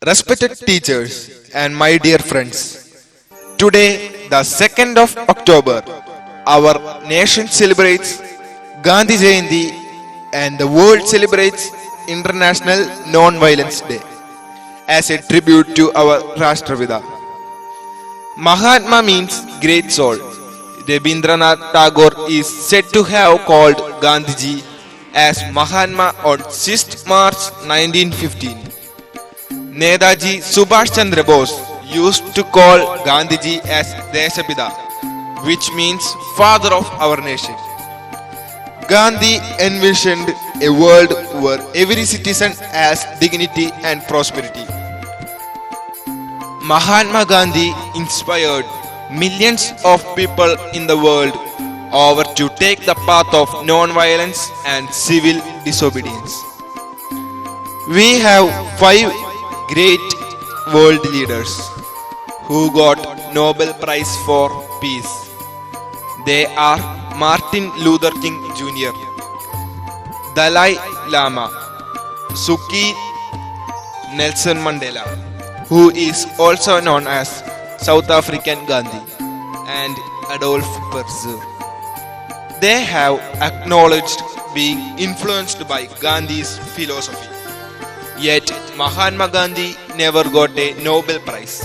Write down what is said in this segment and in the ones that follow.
Respected teachers and my dear friends, today, the 2nd of October, our nation celebrates Gandhi Jayanti and the world celebrates International Non-Violence Day as a tribute to our Rashtrapita. Mahatma means great soul. Rabindranath Tagore is said to have called Gandhiji as Mahatma on 6th March 1915. Netaji Subhash Chandra Bose used to call Gandhiji as Deshapita, which means father of our nation. Gandhi envisioned a world where every citizen has dignity and prosperity. Mahatma Gandhi inspired millions of people in the world over to take the path of non-violence and civil disobedience. We have five great world leaders who got Nobel Prize for Peace. They are Martin Luther King Jr., Dalai Lama, Suki Nelson Mandela, who is also known as South African Gandhi, and Adolf Hitler. They have acknowledged being influenced by Gandhi's philosophy. Yet Mahatma Gandhi never got a Nobel Prize.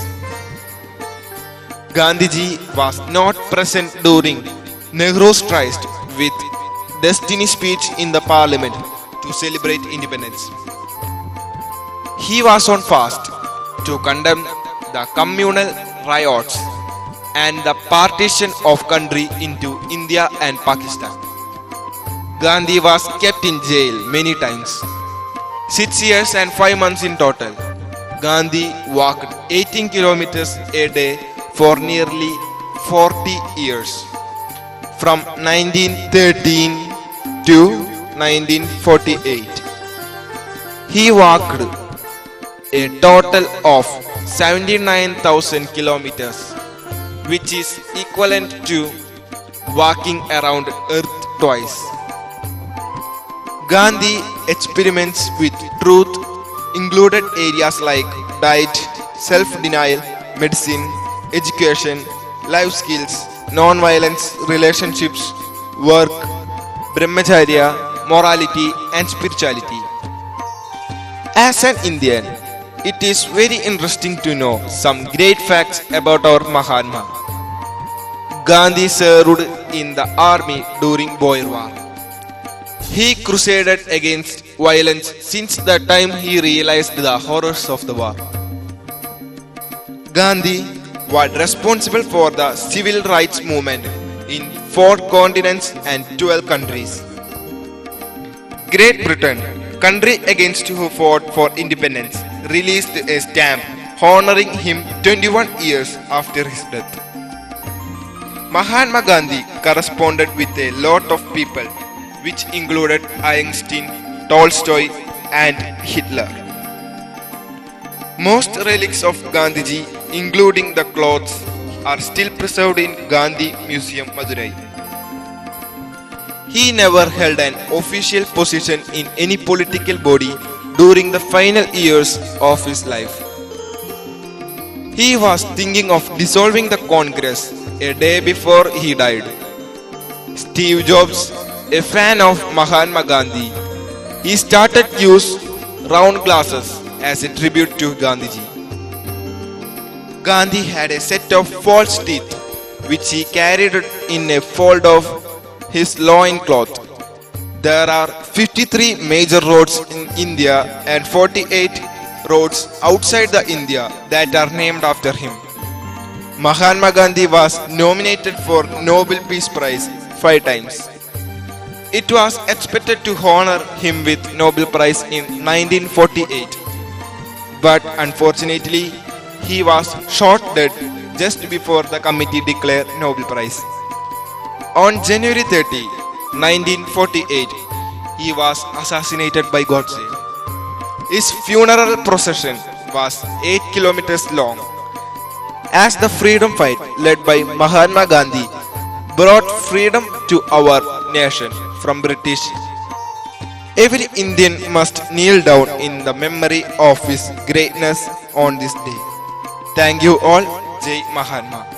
Gandhiji was not present during Nehru's tryst with Destiny speech in the parliament to celebrate independence. He was on fast to condemn the communal riots and the partition of country into India and Pakistan. Gandhi was kept in jail many times. 6 years and 5 months in total. Gandhi walked 18 kilometers a day for nearly 40 years, from 1913 to 1948. He walked a total of 79,000 kilometers, which is equivalent to walking around Earth twice. Gandhi experiments with truth included areas like diet, self-denial, medicine, education, life skills, non-violence, relationships, work, brahmacharya, morality and spirituality. As an Indian, it is very interesting to know some great facts about our Mahatma. Gandhi served in the army during Boer War. He crusaded against violence since the time he realized the horrors of the war. Gandhi was responsible for the civil rights movement in 4 continents and 12 countries. Great Britain, country against who fought for independence, released a stamp honoring him 21 years after his death. Mahatma Gandhi corresponded with a lot of people, which included Einstein, Tolstoy and Hitler. Most relics of Gandhiji, including the clothes, are still preserved in Gandhi Museum, Madurai. He never held an official position in any political body during the final years of his life. He was thinking of dissolving the Congress a day before he died. Steve Jobs, a fan of Mahatma Gandhi, he started use round glasses as a tribute to Gandhiji. Gandhi had a set of false teeth which he carried in a fold of his loincloth. There are 53 major roads in India and 48 roads outside the India that are named after him. Mahatma Gandhi was nominated for Nobel Peace Prize 5 times. It was expected to honor him with Nobel Prize in 1948, but unfortunately he was shot dead just before the committee declared Nobel Prize. On January 30, 1948, he was assassinated by Godse. His funeral procession was 8 kilometers long, as the freedom fight led by Mahatma Gandhi brought freedom to our nation from British. Every Indian must kneel down in the memory of his greatness on this day. Thank you all. Jai Mahatma.